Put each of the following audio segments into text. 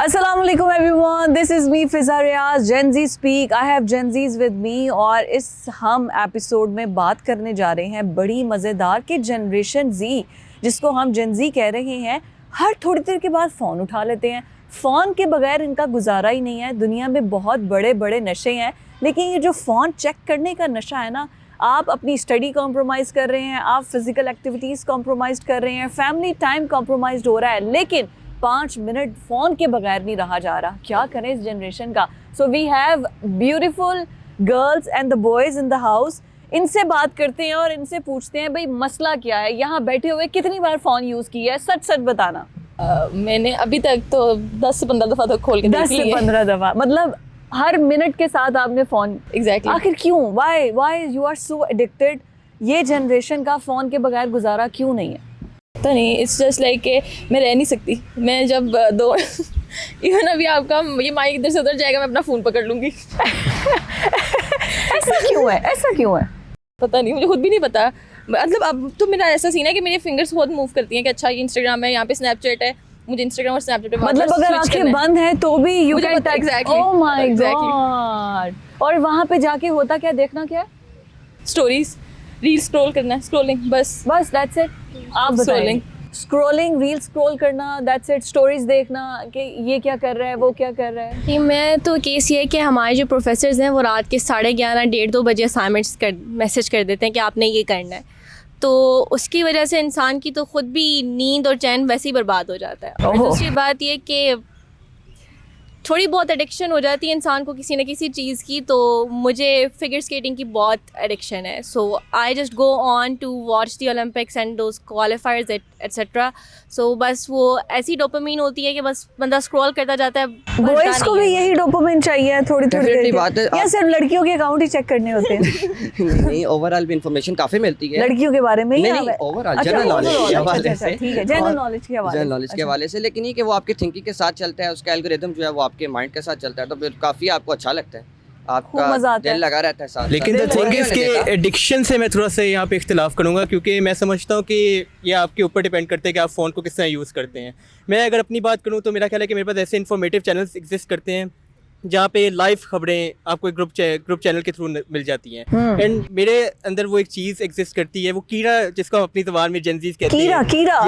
Assalamualaikum everyone, this is me Fiza Riaz, Gen Z Speak. I have Gen Z's with me और इस हम episode में बात करने जा रहे हैं बड़ी मज़ेदार कि जनरेशन Z जिसको हम Gen Z कह रहे हैं हर थोड़ी देर के बाद फ़ोन उठा लेते हैं। फ़ोन के बगैर इनका गुजारा ही नहीं है। दुनिया में बहुत बड़े बड़े नशे हैं, लेकिन ये जो फ़ोन चेक करने का नशा है ना, आप अपनी स्टडी कॉम्प्रोमाइज़ कर रहे हैं, आप फिज़िकल एक्टिविटीज़ कॉम्प्रोमाइज़ कर रहे हैं, फैमिली टाइम कॉम्प्रोमाइज़ हो रहा है, लेकिन 5 मिनट फ़ोन के बगैर नहीं रहा जा रहा। क्या करें इस जनरेशन का। So we have beautiful girls and the boys in the house. इनसे बात करते हैं और इनसे पूछते हैं भाई मसला क्या है, यहाँ बैठे हुए कितनी बार फ़ोन यूज़ किया है, सच सच बताना। मैंने अभी तक तो 10 से 15 दफ़ा तो खोल के 10 से 15 दफ़ा, मतलब हर मिनट के साथ आपने फ़ोन। एग्जैक्टली। आखिर क्यों, why you are so addicted? ये जनरेशन का फ़ोन के बगैर गुजारा क्यों नहीं है? पता नहीं, इट्स जस्ट लाइक कि मैं रह नहीं सकती। मैं जब दो इवन अभी आपका ये माइक इधर से उधर जाएगा, मैं अपना फ़ोन पकड़ लूँगी। ऐसा क्यों है, ऐसा क्यों है? पता नहीं, मुझे खुद भी नहीं पता। मतलब अब तो मेरा ऐसा सीन है कि मेरे फिंगर्स बहुत मूव करती हैं कि अच्छा ये इंस्टाग्राम है, यहाँ पे स्नैपचैट है, मुझे इंस्टाग्राम और स्नैपचैट पे मतलब अगर आंखें बंद हैं तो भी you can text. Exactly. Oh my God. और वहाँ पे जाके होता क्या, देखना क्या है? स्टोरीज, रील स्क्रॉल करना, स्क्रॉलिंग, बस दैट्स इट। आप बताइए। स्क्रॉलिंग, रील स्क्रॉल करना, दैट्स इट। स्टोरीज देखना कि ये क्या कर रहा है, वो क्या कर रहा है। कि मैं तो केस ये है कि हमारे जो प्रोफेसर्स हैं वो रात के 11:30 1:30 बजे असाइनमेंट्स मैसेज कर देते हैं कि आपने ये करना है, तो उसकी वजह से इंसान की तो ख़ुद भी नींद और चैन वैसे ही बर्बाद हो जाता है। और दूसरी बात ये कि थोड़ी बहुत एडिक्शन हो जाती है इंसान को किसी न किसी चीज़ की। तो मुझे फिगर स्केटिंग की बहुत एडिक्शन है। So I just go on to watch the Olympics and those qualifiers etcetera. So बस वो ऐसी डोपामीन होती है कि बस बंदा स्क्रॉल करता जाता है। बॉयज को भी यही डोपामीन चाहिए थोड़ी थोड़ी देर, या सिर्फ लड़कियों के अकाउंट ही चेक करने होते हैं? नहीं, ओवरऑल भी इंफॉर्मेशन काफी मिलती है लड़कियों के बारे में। नहीं, ओवरऑल जनरल नॉलेज के हवाले से। ठीक है, जनरल नॉलेज के हवाले से। लेकिन ये कि वो आपके थिंकिंग के साथ चलता है, उसका एल्गोरिथम जो है वो आपके माइंड के साथ चलता है, तो फिर काफी आपको अच्छा लगता है, आपका दिल लगा रहता है साथ। लेकिन द थिंग इज कि एडिक्शन से मैं थोड़ा सा यहाँ पे इख्तिलाफ करूँगा, क्योंकि मैं समझता हूँ कि ये आपके ऊपर डिपेंड करता है कि आप फ़ोन को किस तरह यूज़ करते हैं। मैं अगर अपनी बात करूँ तो मेरा ख्याल है कि मेरे पास ऐसे इन्फॉर्मेटिव चैनल्स एग्जिस्ट करते हैं जहाँ पे लाइव खबरें आपको एक ग्रुप चैनल के थ्रू मिल जाती हैं। एंड मेरे अंदर वो एक चीज़ एग्जिस्ट करती है, वो कीड़ा, जिसको हम अपनी ज़बान में जेनजीज कहते हैं, कीड़ा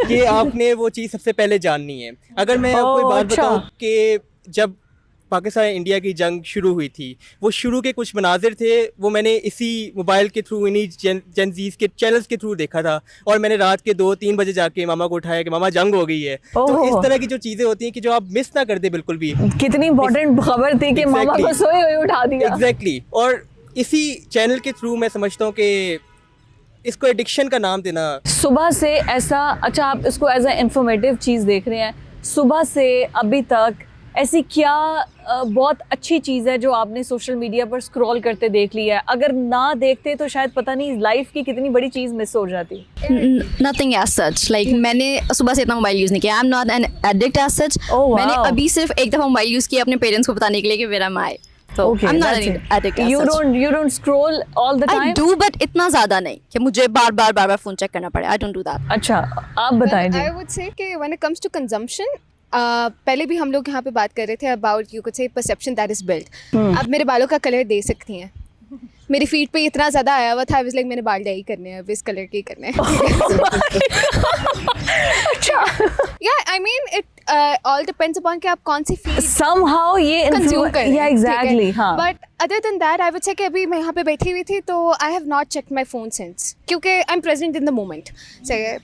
कि आपने वो चीज़ सबसे पहले जाननी है। अगर मैं आपको एक बात बताऊँ कि जब पाकिस्तान इंडिया की जंग शुरू हुई थी, वो शुरू के कुछ मनाजिर थे, वो मैंने इसी मोबाइल के थ्रू, इन्हीं जेनजीज के चैनल्स के थ्रू देखा था। और मैंने रात के 2-3 बजे जाके मामा को उठाया कि मामा जंग हो गई है। तो इस तरह की जो चीज़ें होती हैं कि जो आप मिस ना कर दे बिल्कुल भी। कितनी इंपॉर्टेंट खबर थी कि मामा को सोए हुए उठा दिया। एग्जैक्टली। और इसी चैनल के थ्रू मैं समझता हूँ कि इसको एडिक्शन का नाम देना। सुबह से ऐसा, अच्छा आप इसको एज ए इंफॉर्मेटिव चीज़ देख रहे हैं, सुबह से अभी तक ऐसी क्या बहुत अच्छी चीज़ है जो आपने सोशल मीडिया पर स्क्रॉल करते देख लिया है? अगर ना देखते तो शायद पता नहीं लाइफ की कितनी बड़ी चीज़ मिस हो जाती। नथिंग एज सच, लाइक मैंने सुबह से इतना मोबाइल यूज़ नहीं किया। I am not an addict as such. मैंने अभी सिर्फ एक दफ़ा मोबाइल यूज़ किया अपने पेरेंट्स को बताने के लिए कि where am I. So okay, I'm not an addict as such. You don't scroll all the time? I do, but इतना ज़्यादा नहीं कि मुझे बार-बार फ़ोन चेक करना पड़े। I don't do that. अच्छा, आप बताएं जी। I would say कि when it comes to consumption, पहले भी हम लोग यहाँ पे बात कर रहे थे about you could say perception that is built. आप मेरे बालों का कलर दे सकती हैं। मेरी फीड पे इतना ज़्यादा आया हुआ था, I was like मैंने बाल डाई करने हैं, अब इस कलर के ही करने हैं। अच्छा। Yeah, I mean it all depends upon कि आप कौन सी फीड somehow ये कंज्यूम कर रहे हैं। Yeah, exactly, हाँ। But other than that, I would say कि अभी मैं यहाँ पे बैठी हुई थी तो I have not checked my phone since, क्योंकि I'm present in the moment.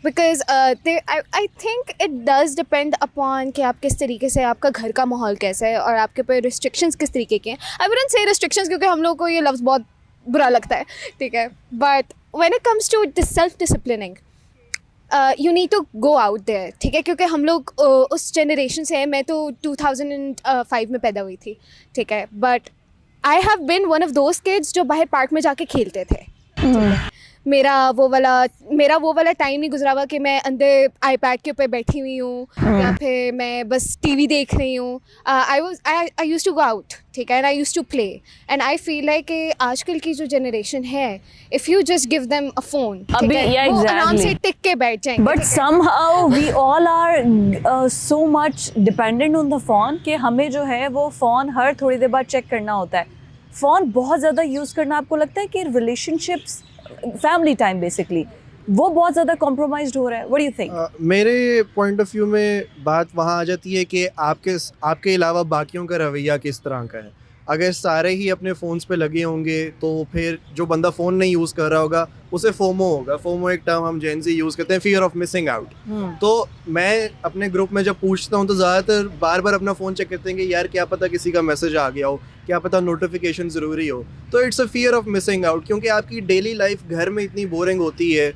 Because I think it does depend upon कि आप किस तरीके से, आपका घर का माहौल कैसा है और आपके पे restrictions किस तरीके के हैं। I wouldn't say restrictions क्योंकि हम लोग को ये लफ्ज़ बहुत बुरा लगता है, ठीक है। But when it comes to self-disciplining, you need to go out there, ठीक है, क्योंकि हम लोग उस जनरेशन से हैं। मैं तो 2005 में पैदा हुई थी, ठीक है, but I have been one of those kids जो बाहर पार्क में जाके खेलते थे। मेरा वो वाला टाइम नहीं गुजरा हुआ कि मैं अंदर आईपैड के ऊपर बैठी हुई हूँ या फिर मैं बस टीवी देख रही हूँ. I used to go out, ठीक है, and I used to play. And I feel like कि आजकल की जो जनरेशन है, if you just give them a phone, अभी वो आराम से exactly. टिक के बैठ जाएंगे. But somehow we all are so much dependent on the phone कि हमें जो है वो फ़ोन हर थोड़ी देर बाद चेक करना होता है. फ़ोन बहुत ज़्यादा यूज़ करना आपको लगता है कि रिलेशनशिप्स, फैमिली टाइम बेसिकली, वो बहुत ज़्यादा कॉम्प्रोमाइज्ड हो रहा है? What do you think? मेरे पॉइंट ऑफ व्यू में बात वहाँ आ जाती है कि आपके अलावा बाकियों का रवैया किस तरह का है. अगर सारे ही अपने फ़ोन्स पे लगे होंगे तो फिर जो बंदा फ़ोन नहीं यूज़ कर रहा होगा उसे फोमो होगा. फोमो एक टर्म हम जेन ज़ी यूज़ करते हैं, फियर ऑफ मिसिंग आउट. तो मैं अपने ग्रुप में जब पूछता हूँ तो ज़्यादातर बार बार अपना फ़ोन चेक करते हैं कि यार क्या पता किसी का मैसेज आ गया हो, क्या पता नोटिफिकेशन ज़रूरी हो. तो it's a fear of missing out, क्योंकि आपकी डेली लाइफ घर में इतनी बोरिंग होती है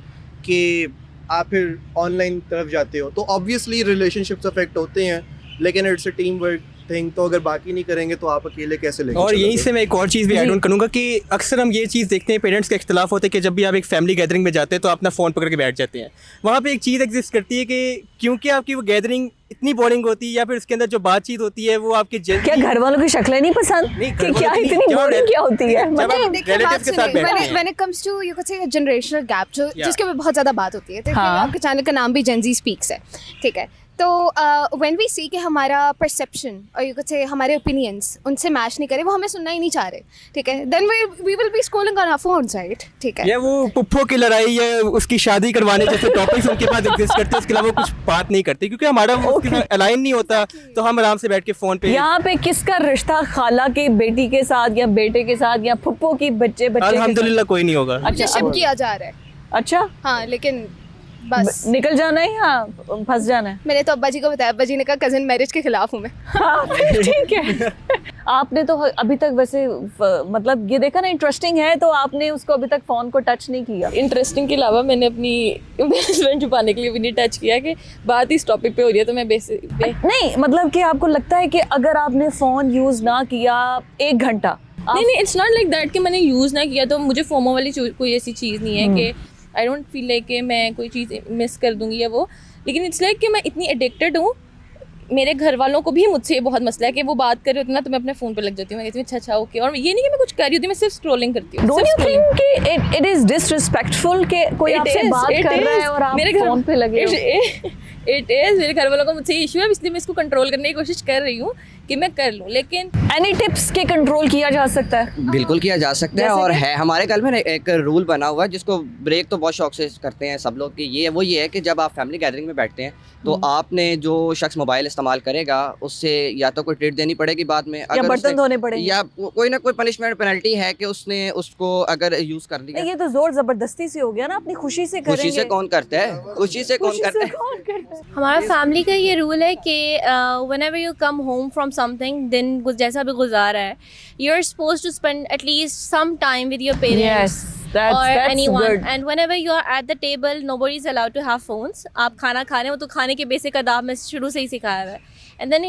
कि आप फिर ऑनलाइन तरफ जाते हो. तो ऑब्वियसली रिलेशनशिप्स अफेक्ट होते हैं, लेकिन it's a team work thing. तो अगर बाकी नहीं करेंगे तो आप अकेले कैसे लेंगे. और यहीं से मैं एक और चीज़ भी ऐड ऑन करूँगा कि अक्सर हम ये चीज़ देखते हैं, पेरेंट्स के इख्तलाफ होते हैं कि जब भी आप एक फैमिली गैदरिंग में जाते हैं तो अपना फ़ोन पकड़ के बैठ जाते हैं. वहाँ पे एक चीज़ एग्जिस्ट करती है कि क्योंकि आपकी वो गैदरिंग इतनी बोरिंग होती है या फिर उसके अंदर जो बातचीत होती है वो आपके क्या घर वालों की शक्लें नहीं पसंद? नहीं, कि घर क्या वालों की इतनी क्या बोरिंग क्या होती है? जब आप relatives के साथ बैठते हैं. when it comes to you could say a generational gap, जो जिसके ऊपर बहुत ज़्यादा बात होती है. तो हाँ. आपके चैनल का नाम भी जेन ज़ी स्पीक्स है, ठीक है. तो व्हेन वी सी कि हमारा परसेप्शन और यू कुड से हमारे ओपिनियंस उनसे मैच नहीं करे, वो हमें सुनना ही नहीं चाह रहे, ठीक है, then we will be scrolling on our phones, right, ठीक है. या वो पुप्पो की लड़ाई या उसकी शादी करवाने जैसे टॉपिक्स उनके पास एग्जिस्ट करते हैं, उसके अलावा वो कुछ बात नहीं करते क्योंकि हमारा वो उसके साथ अलाइन नहीं होता. तो हम आराम से बैठ के फ़ोन पे. यहाँ पे किसका रिश्ता खाला के बेटी के साथ या बेटे के साथ या फुप्पो की बच्चे के साथ? अल्हम्दुलिल्लाह कोई नहीं होगा. अच्छा, शिप किया जा रहा है. अच्छा, हाँ, लेकिन बस निकल जाना है या फंस जाना है? मैंने तो अब्बा जी को बताया, अब्बा जी ने कहा कज़न मैरिज के खिलाफ हूँ मैं. हाँ, फिर ठीक है. आपने तो अभी तक वैसे मतलब ये देखा ना इंटरेस्टिंग है, तो आपने उसको अभी तक फ़ोन को टच नहीं किया? इंटरेस्टिंग के अलावा मैंने अपनी हस्बैंड छुपाने के लिए भी नहीं टच किया कि बात इस टॉपिक पे हो रही है. तो मैं नहीं, मतलब कि आपको लगता है कि अगर आपने फ़ोन यूज़ ना किया 1 घंटा, नहीं, इट्स नॉट लाइक दैट कि मैंने यूज़ ना किया तो मुझे फोमो वाली कोई ऐसी चीज़ नहीं है कि आई डोंट फील लाइक कि मैं कोई चीज़ मिस कर दूंगी या वो. लेकिन इट्स लाइक कि मैं इतनी एडिक्टेड हूँ, मेरे घर वालों को भी मुझसे ये बहुत मसला है कि वो बात कर रहे होते ना तो मैं अपने फ़ोन पे लग जाती हूँ. मैं कहती हूँ अच्छा ओके, और ये नहीं कि मैं कुछ कर रही होती, मैं सिर्फ स्क्रॉलिंग करती हूँ. डोंट यू थिंक कि इट इज़ डिसरिस्पेक्टफुल कि कोई आपसे बात कर रहा है और आप फ़ोन पे लगे हो? It is. मेरे घर वालों को मुझसे इशू है, इसलिए मैं इसको कंट्रोल करने की कोशिश कर रही हूँ कि मैं कर लूँ. लेकिन एनी टिप्स के कंट्रोल किया जा सकता है? बिल्कुल किया जा सकता है. जैसे और कि? है हमारे घर में एक रूल बना हुआ है जिसको ब्रेक तो बहुत शौक से करते हैं सब लोग, कि ये है कि जब आप फैमिली गैदरिंग में बैठते हैं तो आपने जो शख्स मोबाइल इस्तेमाल करेगा उससे या तो कोई ट्रीट देनी पड़ेगी बाद में, या बर्तन धोने पड़ेंगे, या कोई ना कोई पनिशमेंट पेनल्टी है कि उसने उसको अगर यूज़ कर लिया. ये तो जोर जबरदस्ती से हो गया ना, अपनी खुशी से करेंगे. खुशी से कौन करता है? खुशी से कौन करता है? हमारा फैमिली का ये रूल है कि whenever you come home from something, दिन जैसा भी गुजारा है, you are suppose to spend at least some time with your parents or anyone good. and whenever you are at the table nobody is allowed to have phones. आप खाना खा रहे हो तो खाने के बेसिक आदाब में शुरू से ही सिखाया हुआ है. and then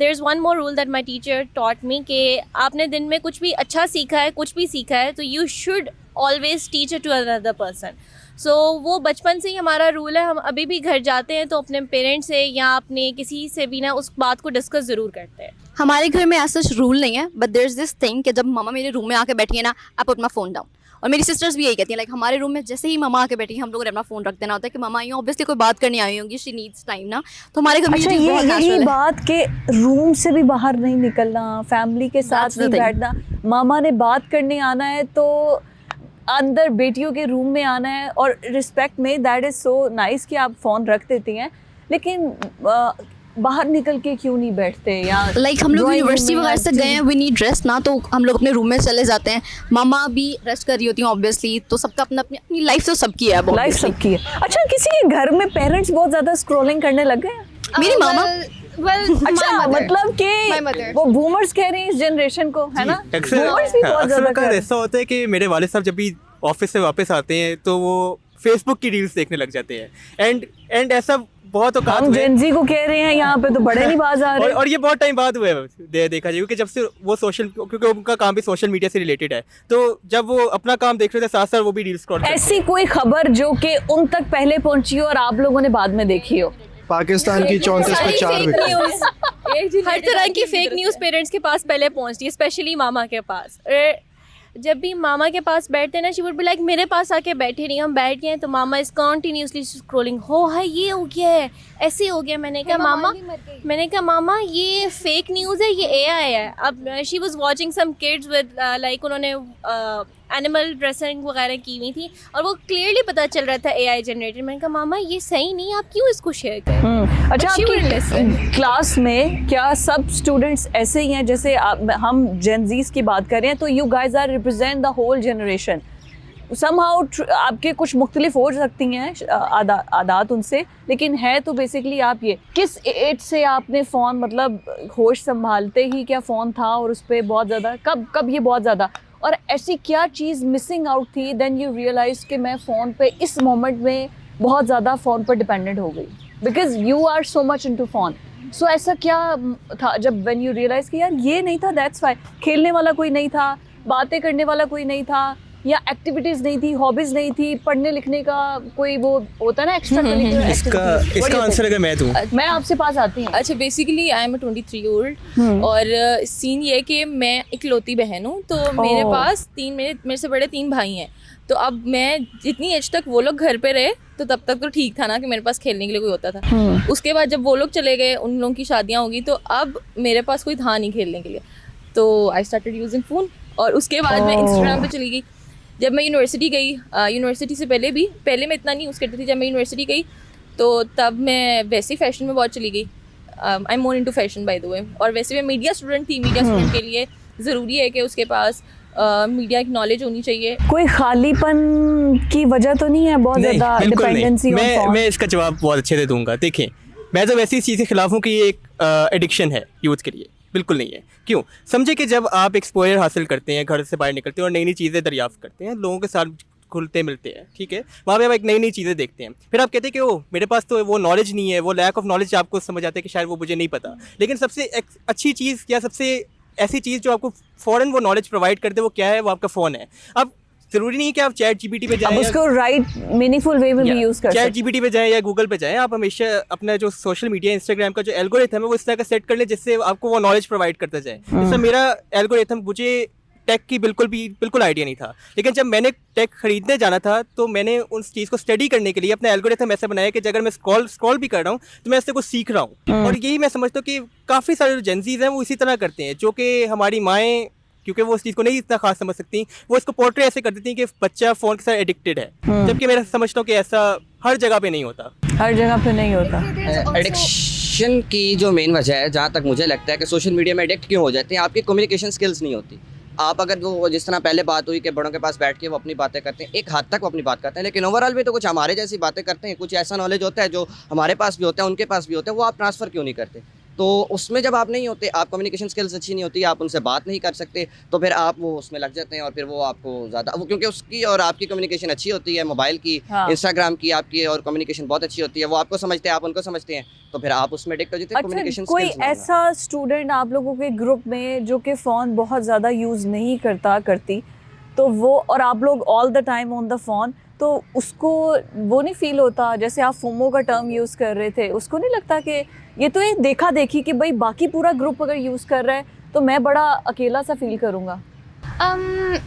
there's one more rule that my teacher taught me कि आपने दिन में कुछ भी अच्छा सीखा है, कुछ भी सीखा है, तो you should always teach it to another person. so वो बचपन से ही हमारा रूल है. हम अभी भी घर जाते हैं तो अपने पेरेंट्स से या अपने किसी से भी ना उस बात को डिस्कस ज़रूर करते हैं. हमारे घर में ऐसा रूल नहीं है, but there is this thing कि जब मामा मेरे रूम में आके बैठी है ना, I put my phone down. और मेरी सिस्टर्स भी यही कहती हैं, लाइक हमारे रूम में जैसे ही मामा आके बैठी हम लोगों ने अपना फ़ोन रख देना होता है कि मामा ये ऑब्वियसली कोई बात करने आई होंगी, शी नीड्स टाइम ना. तो हमारे घर में अच्छा, ये चीज़ बहुत यही नेचुरल है. बात के रूम से भी बाहर नहीं निकलना, फैमिली के साथ That's the नहीं thing. बैठना, मामा ने बात करने आना है तो अंदर बेटियों के रूम में आना है. और रिस्पेक्ट में दैट इज़ सो नाइस कि आप फ़ोन रख देती हैं, लेकिन बाहर निकल के क्यों नहीं बैठते? या लाइक हम लोग drawing room यूनिवर्सिटी में वगैरह से गए हैं, वी नीड रेस्ट ना, तो हम लोग अपने रूम में चले जाते हैं. मामा भी रेस्ट कर रही होती हैं ऑब्वियसली, तो सबका अपना अपनी लाइफ तो सबकी है. लाइफ सबकी है. अच्छा, किसी के घर में पेरेंट्स बहुत ज़्यादा स्क्रॉलिंग करने लग गए? मेरी मामा अच्छा, मतलब My कि mother. वो बूमर्स कह रही हैं इस जनरेशन को, है ना? बूमर्स भी बहुत ज़्यादा कर रहे हैं. ऐसा होता है कि मेरे वालिद साहब जब भी ऑफिस से वापस आते हैं तो वो फेसबुक की रील्स देखने लग जाते हैं. एंड ऐसा बहुत औकात हम हुए। जेनजी को कह रहे हैं यहाँ पे तो बड़े नहीं बाज आ रहे। और ये बहुत टाइम बाद हुए देखा जाए, क्योंकि जब से वो सोशल, क्योंकि उनका काम भी सोशल मीडिया से रिलेटेड है, तो जब वो अपना काम देख रहे थे साथ साथ वो भी रील स्क्रॉल करते ऐसी कोई खबर जो कि उन तक पहले पहुंची हो और आप लोगों ने बाद में देखी हो? पाकिस्तान की 34 पे 4 विकेट। हर तरह की फेक न्यूज़ पेरेंट्स के पास पहले पहुंचती है, स्पेशली मामा के पास। जब भी मामा के पास बैठते हैं ना, शी वुड बी लाइक मेरे पास आके बैठे नहीं, हम बैठ गए हैं तो मामा इज़ कॉन्टीन्यूसली स्क्रोलिंग, हो हाय ये हो गया है, ऐसे हो गया। मैंने कहा मामा ये फेक न्यूज़ है, ये एआई है। अब she was watching some kids with like उन्होंने एनिमल ड्रेसिंग वगैरह की हुई थी और वो क्लियरली पता चल रहा था एआई जनरेटेड। मैंने कहा मामा ये सही नहीं, आप क्यों इसको शेयर करें? अच्छा, But she would listen. आपकी क्लास में क्या सब स्टूडेंट्स ऐसे ही हैं? जैसे हम जेनजीज की बात करें तो you guys are represent the whole generation. Somehow आपके कुछ मुख्तलिफ हो सकती हैं आदात उनसे, लेकिन है तो बेसिकली आप ये। किस एज से आपने फ़ोन, मतलब होश संभालते ही क्या फ़ोन था और उस पर बहुत ज़्यादा, कब ये बहुत ज़्यादा, और ऐसी क्या चीज़ मिसिंग आउट थी देन यू रियलाइज कि मैं फ़ोन पे इस मोमेंट में बहुत ज़्यादा फ़ोन पर डिपेंडेंट हो गई, because you are so much into phone. So ऐसा क्या था जब व्हेन यू रियलाइज कि यार ये नहीं था, दैट्स व्हाई खेलने वाला कोई नहीं था, बातें करने वाला कोई नहीं था, या एक्टिविटीज़ नहीं थी, हॉबीज़ नहीं थी, पढ़ने लिखने का कोई वो होता है ना एक्स्ट्रा करिकुलर एक्टिविटीज। इसका आंसर अगर मैं दूं, मैं आपसे पास आती हूँ। अच्छा, बेसिकली आई एम 23 ओल्ड और सीन ये है कि मैं इकलौती बहन हूँ, तो मेरे पास मेरे से बड़े 3 भाई हैं। तो अब मैं जितनी एज तक वो लोग घर पे रहे तो तब तक तो ठीक था ना कि मेरे पास खेलने के लिए कोई होता था। उसके बाद जब वो लोग चले गए, उन लोगों की शादियाँ होगी, तो अब मेरे पास कोई था नहीं खेलने के लिए, तो आई स्टार्टेड यूजिंग फ़ोन। और उसके बाद मैं इंस्टाग्राम पे चली गई। जब मैं यूनिवर्सिटी गई, यूनिवर्सिटी से पहले मैं इतना नहीं यूज़ करती थी, जब मैं यूनिवर्सिटी गई तो तब मैं वैसे ही फैशन में बहुत चली गई। I am more into fashion by the way. और वैसे मैं मीडिया स्टूडेंट थी। मीडिया स्टूडेंट के लिए ज़रूरी है कि उसके पास मीडिया की नॉलेज होनी चाहिए। कोई खालीपन की वजह तो नहीं है बहुत नहीं, ज़्यादा बिल्कुल डिपेंडेंसी ऑन नहीं। फोन? मैं इसका जवाब बहुत अच्छे से दूंगा। देखिए, मैं तो वैसी चीज़ के खिलाफ हूँ कि ये एक एडिक्शन है यूथ के लिए, बिल्कुल नहीं है। क्यों? समझे कि जब आप एक्सपोजर हासिल करते हैं, घर से बाहर निकलते हैं और नई नई चीज़ें दरियाफ्त करते हैं, लोगों के साथ खुलते मिलते हैं, ठीक है, वहाँ पे आप एक नई नई चीज़ें देखते हैं, फिर आप कहते हैं कि ओ मेरे पास तो वो नॉलेज नहीं है, वो लैक ऑफ नॉलेज आपको समझ आता है कि शायद वो मुझे नहीं पता। लेकिन सबसे अच्छी चीज़ या सबसे ऐसी चीज़ जो आपको फ़ौरन वो नॉलेज प्रोवाइड करते वो क्या है? वो आपका फ़ोन है। अब ज़रूरी नहीं है कि आप चैट जीपीटी पे जाएं, अब उसको राइट मीनिंगफुल वे में भी यूज़ कर चैट सकते जीपीटी पे जाएं या गूगल पे जाएं। आप हमेशा अपना जो सोशल मीडिया, इंस्टाग्राम का जो एल्गोरिथम है वो इस तरह का सेट कर लें जिससे आपको वो नॉलेज प्रोवाइड करता जाए। जैसे मेरा एल्गोरिथम, मुझे टेक की बिल्कुल आइडिया नहीं था, लेकिन जब मैंने टेक खरीदने जाना था तो मैंने उस चीज़ को स्टडी करने के लिए अपना एल्गोरिथम ऐसा बनाया कि अगर मैं स्क्रॉल भी कर रहा हूँ तो मैं इससे कुछ सीख रहा हूँ। और यही मैं समझता हूँ कि काफ़ी सारे जो जेनजीज हैं वो इसी तरह करते हैं, जो कि हमारी माएँ, क्योंकि वो उस चीज़ को नहीं इतना खास समझ सकती, वो इसको पोर्ट्रे ऐसे कर देती हैं कि बच्चा फ़ोन के साथ एडिक्टेड है, जबकि मैं समझता हूँ कि ऐसा हर जगह पे नहीं होता। हर जगह पे नहीं होता। एडिक्शन की जो मेन वजह है, जहाँ तक मुझे लगता है कि सोशल मीडिया में एडिक्ट क्यों हो जाते हैं, आपकी कम्युनिकेशन स्किल्स नहीं होती। आप अगर वो जिस तरह पहले बात हुई कि बड़ों के पास बैठ के वो अपनी बातें करते हैं, एक हद तक वो अपनी बात करते हैं, लेकिन ओवरऑल भी तो कुछ हमारे जैसी बातें करते हैं, कुछ ऐसा नॉलेज होता है जो हमारे पास भी होता है, उनके पास भी होता है, वो आप ट्रांसफ़र क्यों नहीं करते? तो उसमें जब आप नहीं होते, आप कम्युनिकेशन स्किल्स अच्छी नहीं होती, आप उनसे बात नहीं कर सकते, तो फिर आप वो उसमें लग जाते हैं और फिर वो आपको ज़्यादा वो, क्योंकि उसकी और आपकी कम्युनिकेशन अच्छी होती है, मोबाइल की, इंस्टाग्राम की आपकी और कम्युनिकेशन बहुत अच्छी होती है, वो आपको समझते हैं, आप उनको समझते हैं, तो फिर आप उसमें एडिक्ट हो जाते हैं। कम्युनिकेशन कोई ऐसा स्टूडेंट आप लोगों के ग्रुप में जो कि फ़ोन बहुत ज़्यादा यूज़ नहीं करती, तो वो, और आप लोग all the time on the phone, तो उसको वो नहीं फील होता, जैसे आप फोमो का टर्म यूज़ कर रहे थे, उसको नहीं लगता कि ये तो एक देखा देखी कि भाई बाकी पूरा ग्रुप अगर यूज़ कर रहा है तो मैं बड़ा अकेला सा फील करूँगा?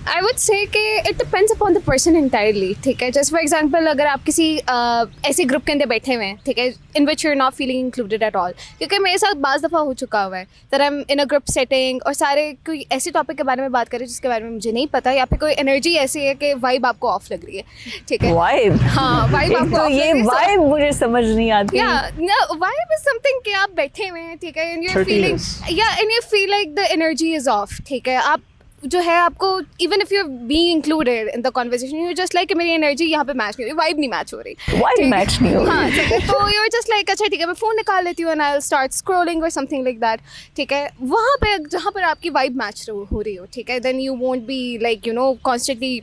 I would say कि it depends upon the person entirely, ठीक है। Just for example, अगर आप किसी ऐसे ग्रुप के अंदर बैठे हुए हैं, ठीक है, in which you're not feeling included at all, क्योंकि मेरे साथ बाज़ दफ़ा हो चुका हुआ है that I'm in a group setting और सारे कोई ऐसे टॉपिक के बारे में बात करें जिसके बारे में मुझे नहीं पता, या फिर कोई एनर्जी ऐसी है कि वाइब आपको ऑफ लग रही है, ठीक है। वाइब? हाँ, वाइब आपको तो off ये लग रही है, वाइब मुझे समझ नहीं आती। वाइब इज समथिंग कि आप बैठे हुए हैं, ठीक है, and you're feeling, and you feel like the energy is off, ठीक है। आप जो है आपको, even if you are being included in the conversation, you just like मेरी एनर्जी यहाँ पे मैच नहीं हो रही, वाइब नहीं मैच हो रही, वाइब मैच नहीं हो रही। हाँ, ठीक है। तो यू आर जस्ट लाइक अच्छा ठीक है, मैं फ़ोन निकाल लेती हूँ and I will start scrolling और समथिंग लाइक दैट, ठीक है। वहाँ पे जहाँ पर आपकी वाइब मैच हो रही हो, ठीक है, then you won't be like constantly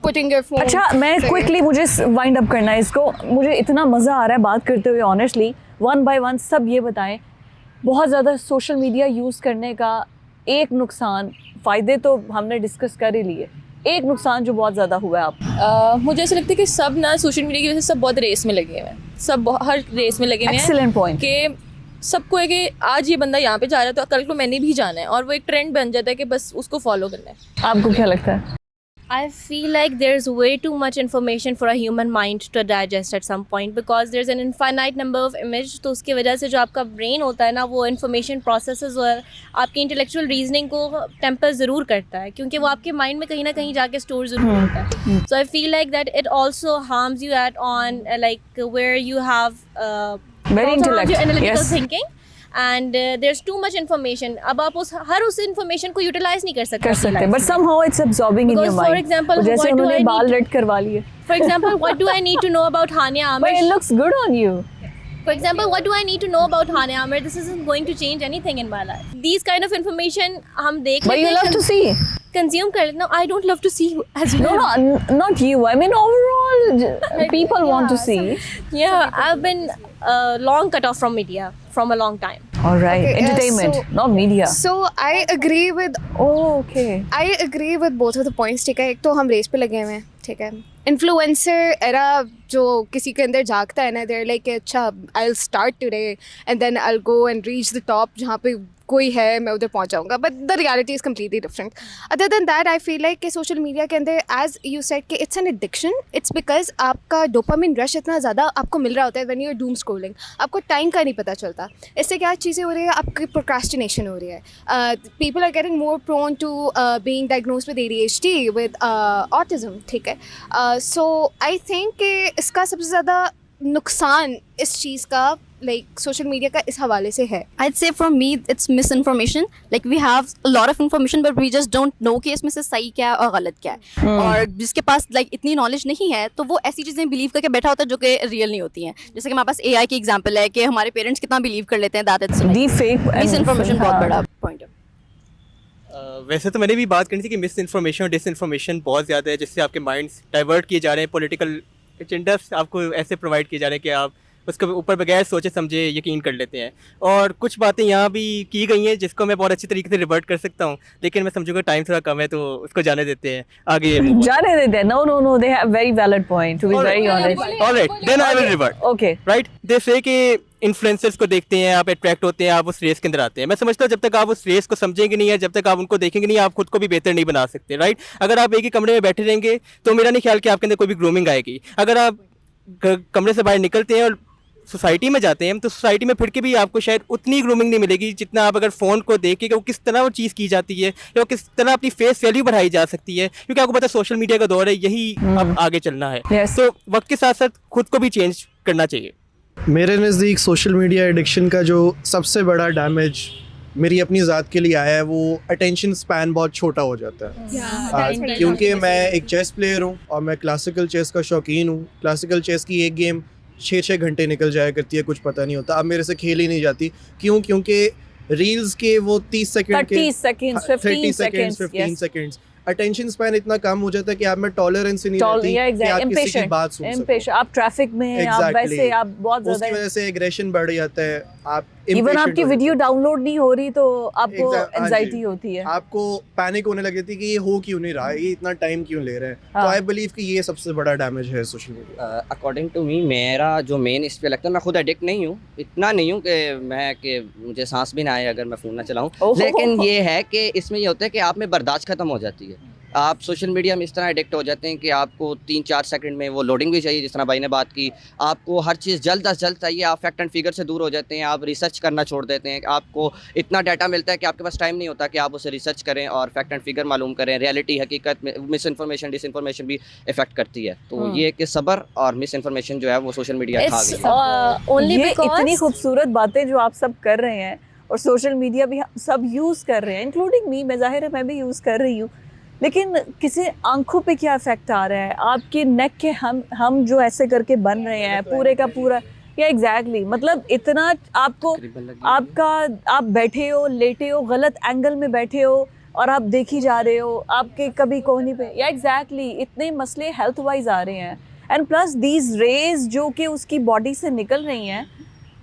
putting your phone. अच्छा, मैं क्विकली, मुझे वाइंड अप करना है इसको, मुझे इतना मज़ा आ रहा है बात करते हुए ऑनेस्टली, वन बाय वन सब ये बताएं, बहुत ज़्यादा सोशल मीडिया यूज़ करने का एक नुकसान, फ़ायदे तो हमने डिस्कस कर ही लिए, एक नुकसान जो बहुत ज़्यादा हुआ है आप? मुझे ऐसा लगता है कि सब ना सोशल मीडिया की वजह से सब बहुत रेस में लगे हुए हैं, हर रेस में लगे हुए हैं एक्सीलेंट पॉइंट। कि सबको है कि आज ये बंदा यहाँ पे जा रहा है तो कल को मैंने भी जाना है, और वो एक ट्रेंड बन जाता है कि बस उसको फॉलो करना है। आपको क्या लगता है? I feel like there's way too much information for a human mind to digest at some point because there's an infinite number of images. तो उसकी वजह से जो आपका brain होता है ना, वो information processes और आपकी intellectual reasoning को temper ज़रूर करता है, क्योंकि वो आपके mind में कहीं ना कहीं जाके store ज़रूर होता है. So I feel like that it also harms you at on like where you have Very also harms your intellect, analytical yes. thinking. And there's too much information. अब आप हर उस information को utilize नहीं कर सकते. कर सकते, but somehow it's absorbing in your Because, mind. for example, तो जैसे what do उन्होंने I बाल need रेड करवा लिए. For example, what do I need to know about Hania But Amir? it looks good on you. For example, what do I need to know about Hania Amir? This isn't going to change anything in my life. These kind of information हम देख But लेते you हैं, love to see. consume कर लेते हैं. No, I don't love to see as No, well. not you. I mean overall, people want to see. Yeah, I've been long cut off from media from a long time. All right, Okay, entertainment, so- not media. So I agree with Oh, okay. I agree with both of the points. ठीक है, एक तो हम race पे लगे हुए हैं, ठीक है. इन्फ्लुएंसर एरा जो किसी के अंदर जागता है ना, देयर लाइक अच्छा I will start today and then I will go and reach the top, जहाँ पे कोई है मैं उधर पहुँच जाऊँगा. But the reality is completely different. Other than that I feel like कि सोशल मीडिया के अंदर एज यू सेड कि it's an addiction. It's because आपका डोपामिन रश इतना ज़्यादा आपको मिल रहा होता है when you are doom scrolling. आपको टाइम का नहीं पता चलता. इससे क्या चीज़ें हो रही है, आपकी प्रोक्रास्टिनेशन हो रही है. People are getting more prone to being diagnosed with ADHD with autism, ठीक है. सो आई थिंक कि इसका सबसे ज़्यादा नुकसान इस चीज़ का लाइक सोशल मीडिया का इस हवाले से है. I'd say for me it's misinformation. Like we have a lot of information but we just don't know कि इसमें से सही क्या है और गलत क्या है. और जिसके पास like इतनी नॉलेज नहीं है तो वो ऐसी चीज़ें बिलीव करके बैठा होता है जो कि रियल नहीं होती हैं. जैसे कि हमारे पास AI की एग्जांपल है कि हमारे पेरेंट्स कितना बिलीव कर लेते हैं. That it's Deep fake and- misinformation बहुत हाँ. बड़ा पॉइंट है. वैसे तो मैंने भी बात करनी थी कि मिस इन्फॉर्मेशन और डिस इन्फॉर्मेशन बहुत ज़्यादा है, जिससे आपके माइंड्स डाइवर्ट किए जा रहे हैं. पॉलिटिकल एजेंडास आपको ऐसे प्रोवाइड किए जा रहे हैं कि आप उसके ऊपर बगैर सोचे समझे यकीन कर लेते हैं. और कुछ बातें यहाँ भी की गई हैं जिसको मैं बहुत अच्छी तरीके से रिवर्ट कर सकता हूँ, लेकिन मैं समझूंगा टाइम थोड़ा कम है तो उसको जाने देते हैं आगे. जाने देते हैं. No, they have very valid point, to be very honest. Alright, then I will revert. Okay. Right, they say कि इन्फ्लुएंसर्स को देखते हैं आप, अट्रैक्ट होते हैं, आप उस रेस के अंदर आते हैं. मैं समझता हूँ जब तक आप उस रेस को समझेंगे नहीं है, जब तक आप उनको देखेंगे नहीं, आप खुद को भी बेहतर नहीं बना सकते. राइट, अगर आप एक ही कमरे में बैठे रहेंगे तो मेरा नहीं ख्याल कि आपके अंदर कोई भी ग्रूमिंग आएगी. अगर आप कमरे से बाहर निकलते हैं और सोसाइटी में जाते हैं तो सोसाइटी में फिर के भी आपको शायद उतनी ग्रूमिंग नहीं मिलेगी जितना आप अगर फ़ोन को देख के कि वो किस तरह वो चीज़ की जाती है या वो किस तरह अपनी फेस वैल्यू बढ़ाई जा सकती है, क्योंकि आपको पता है सोशल मीडिया का दौर है, यही अब आगे चलना है. Yes. तो वक्त के साथ साथ खुद को भी चेंज करना चाहिए. मेरे नज़दीक सोशल मीडिया एडिक्शन का जो सबसे बड़ा डैमेज मेरी अपनी ज़ात के लिए आया है वो अटेंशन स्पैन बहुत छोटा हो जाता है. क्योंकि मैं एक चेस प्लेयर हूँ और मैं क्लासिकल चेस का शौकीन हूँ. क्लासिकल चेस की एक गेम 6 घंटे निकल जाया करती है, कुछ पता नहीं होता. अब मेरे से खेल ही नहीं जाती. क्यों? क्योंकि रील्स के वो 30 सेकंड के 30 seconds, 15 seconds, 15 yes. Seconds attention span इतना कम हो जाता है कि आप में टॉलरेंस ही नहीं रहती Yeah, कि exactly. आप किसी की बात सुन Impatient. सको. आप ट्रैफिक में हैं, आप Exactly. वैसे आप बहुत उसकी ज़्यादा. वजह से एग्रेशन बढ़ जाता है. आप इवन impatient आपकी हो वीडियो जाते डाउनलोड नहीं हो रही तो आपको Exact- हाँ जी. एंजाइटी होती है. हैं. आपको पैनिक होने लग जाती है कि ये हो क्यों नहीं रहा है, ये इतना टाइम क्यों ले रहे हैं. तो हाँ. आई बिलीव कि ये सबसे बड़ा डैमेज है social media. According to me मेरा जो मेन इस पे लगता है, मैं खुद एडिक्ट नहीं हूँ, इतना नहीं हूँ कि मुझे सांस भी ना आए अगर मैं फ़ोन ना चलाऊँ. ओहो। लेकिन ये है कि इसमें ये होता है कि आप में बर्दाश्त ख़त्म हो जाती है. आप सोशल मीडिया में इस तरह एडिक्ट हो जाते हैं कि आपको 3-4 सेकंड में वो लोडिंग भी चाहिए, जिस तरह भाई ने बात की. आपको हर चीज़ जल्द अज जल्द चाहिए. आप फैक्ट एंड फिगर से दूर हो जाते हैं. आप रिसर्च करना छोड़ देते हैं. आपको इतना डाटा मिलता है कि आपके पास टाइम नहीं होता कि आप उसे रिसर्च करें और फैक्ट एंड फिगर मालूम करें. रियलिटी, हकीकत में मिस इन्फॉर्मेशन, डिस इन्फॉर्मेशन भी इफेक्ट करती है. तो ये कि सब्र और मिस इन्फॉर्मेशन जो है वो सोशल मीडिया खा It's गई है. only ये because इतनी खूबसूरत बातें जो आप सब कर रहे हैं और सोशल मीडिया भी हम सब यूज़ कर रहे हैं, इंक्लूडिंग मी. मैं ज़ाहिर है मैं भी यूज़ कर रही हूँ, लेकिन किसी आंखों पे क्या इफेक्ट आ रहा है? आपके नेक के हम जो ऐसे करके बन रहे हैं पूरे का पूरा, या एग्जैक्टली मतलब इतना आपको तकरीबन लगी आपका आप बैठे हो, लेटे हो, गलत एंगल में बैठे हो और आप देखी जा रहे हो आपके कभी कोहनी पे, या एग्जैक्टली इतने मसले हेल्थ वाइज आ रहे हैं. एंड प्लस दीज रेज जो कि उसकी बॉडी से निकल रही हैं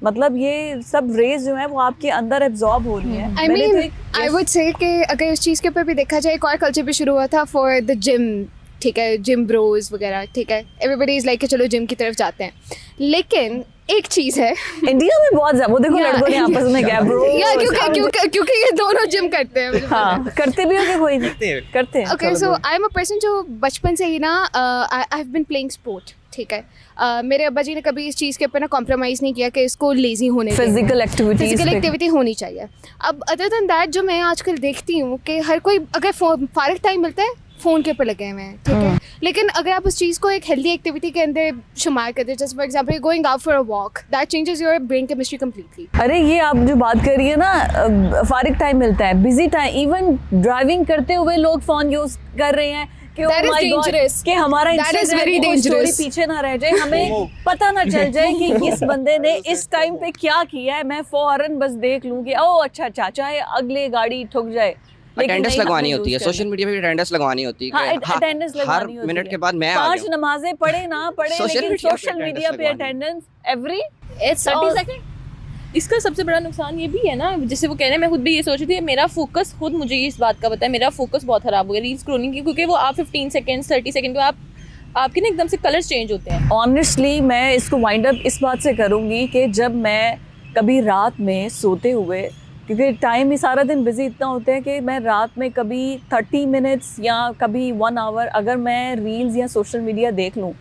मतलब ये सब रेज जो है वो आपके अंदर एब्जॉर्ब हो रही है। I mean I would say कि अगर इस चीज़ के ऊपर भी देखा जाए, एक और कल्चर भी शुरू हुआ था फॉर द जिम, ठीक है, जिम ब्रोज वगैरह, ठीक है, एवरीबडी इज़ लाइक कि चलो जिम की तरफ जाते हैं, लेकिन एक चीज़ है इंडिया में बहुत ज्यादा, वो देखो लड़कों ने आपस में क्या ब्रो, या क्योंकि ये दोनों जिम करते हैं। हाँ करते भी होंगे, कोई नहीं करते हैं। Okay, so I am a person जो बचपन से ही ना I have been playing sport, ठीक है। मेरे अब्बा जी ने कभी इस चीज़ के ऊपर ना कॉम्प्रोमाइज़ नहीं किया कि इसको लेजी होने दें। फिजिकल एक्टिविटी होनी चाहिए। अब अदर देन दैट जो मैं आजकल देखती हूँ कि हर कोई अगर फारिग टाइम मिलता है फ़ोन के ऊपर लगे हुए हैं, ठीक है, लेकिन अगर आप उस चीज़ को एक हेल्दी एक्टिविटी के अंदर शुमार करते हैं, जैसे for example going out for a walk, that changes your brain chemistry completely. अरे ये आप जो बात कर रही है ना, फारिग टाइम मिलता है, बिजी टाइम, इवन ड्राइविंग करते हुए लोग फ़ोन यूज़ कर रहे हैं कि That is oh my God, dangerous. कि हमारा That is Instagram very की कोई dangerous. story पीछे ना रह जाए, हमें पता ना चल जाए कि इस बंदे ने इस टाइम पे क्या किया है, मैं फौरन बस देख लूँ कि ओ अच्छा चाहे अगले गाड़ी ठुक जाए। अटेंडेंस नहीं, लगवानी हमें होती है, use सोशल करना। मीडिया पे भी अटेंडेंस लगवानी होती है हाँ, कि अटेंडेंस हर लगवानी होती मिनट है। के बाद मैं आ 5 गया नमाजें पढ़े ना पढ़े, Social लेकिन media पे सोशल मीडिया पे attendance attendance every it's 30 second. इसका सबसे बड़ा नुकसान ये भी है ना, जैसे वो कह रहे हैं, मैं खुद भी ये सोच रही थी, मेरा फोकस खुद मुझे इस बात का पता है, मेरा फोकस बहुत ख़राब हो गया रील स्क्रॉलिंग की, क्योंकि वो आप 15 सेकंड 30 सेकंड पे आपके ना एकदम से कलर्स चेंज होते हैं। ऑनेस्टली मैं इसको वाइंड अप इस बात से करूँगी कि जब मैं कभी रात में सोते हुए, क्योंकि टाइम ही सारा दिन बिजी इतना होता है कि मैं रात में कभी 30 मिनट्स या कभी 1 आवर अगर मैं रील्स या सोशल मीडिया देख लूँ,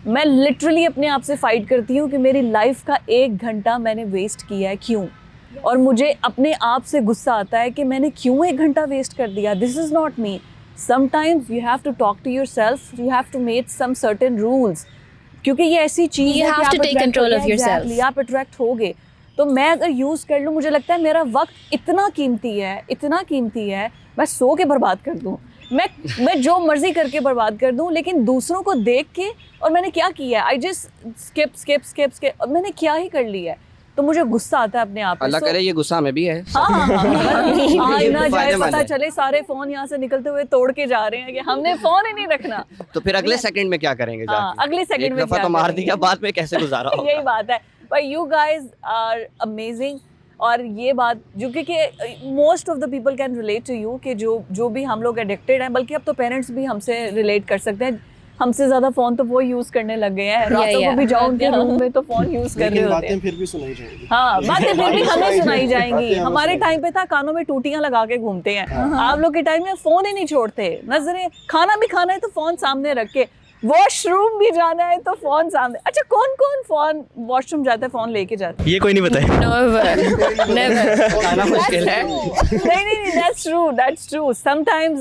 मैं लिटरली अपने आप से फाइट करती हूँ कि मेरी लाइफ का 1 घंटा मैंने वेस्ट किया है, क्यों? और मुझे अपने आप से गुस्सा आता है कि मैंने क्यों 1 घंटा वेस्ट कर दिया। This is not me. Sometimes you have to talk to yourself, you have to make some certain rules, क्योंकि ये ऐसी चीज़ You है have कि to take control of yourself. Exactly, आप अट्रैक्ट होगे। तो मैं अगर यूज़ कर लूँ, मुझे लगता है मेरा वक्त इतना कीमती है, मैं सो के बर्बाद कर दूँ, मैं जो मर्जी करके बर्बाद कर दूँ, लेकिन दूसरों को देख के, और मैंने क्या किया है, आई जस्ट स्किप, और मैंने क्या ही कर लिया है, तो मुझे गुस्सा आता है अपने आप पे। अल्लाह करे ये गुस्सा में भी है। हाँ ये ना जाए, फायदेमंद पता है। चले सारे फोन यहाँ से निकलते हुए तोड़ के जा रहे हैं कि हमने फोन ही नहीं रखना। तो फिर अगले सेकंड में क्या करेंगे हाँ, जाके? अगले सेकंड एक में दफा क्या तो मार करेंगे? दिया, बाद में कैसे गुजारा होगा? यही बात है। But you guys are amazing, और ये बात जो कि most of the people can relate to you, कि जो भी हम लोग एडिक्टेड हैं, बल्कि अब तो पेरेंट्स भी हमसे रिलेट कर सकते हैं। हमसे ज़्यादा फ़ोन तो वो यूज़ करने लग गए हैं, रातों को भी जाओ उनके रूम में तो फ़ोन यूज़ कर रहे लेकिन होते बातें हैं। फिर भी सुनाई जाएंगी। हाँ, बातें फिर भी हमें सुनाई जाएंगी। बातें हमें हमारे सुनाई टाइम पे था कानों में टूटियां लगा के घूमते हैं, आप लोग के टाइम में फ़ोन ही नहीं छोड़ते, नजरें, खाना भी खाना है तो फ़ोन सामने रख के, वॉशरूम भी जाना है तो फ़ोन सामने। अच्छा, कौन कौन फ़ोन वॉशरूम जाता है फ़ोन लेके जाता है? ये कोई नहीं बताए। नेवर खाना मुश्किल है। नहीं, that's true sometimes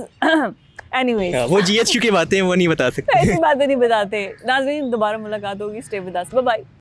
anyways, वो GHQ की बातें हैं, वो नहीं बता सकते। ऐसी बातें नहीं बताते। नाज़रीन, दोबारा मुलाकात होगी, stay with us, bye bye.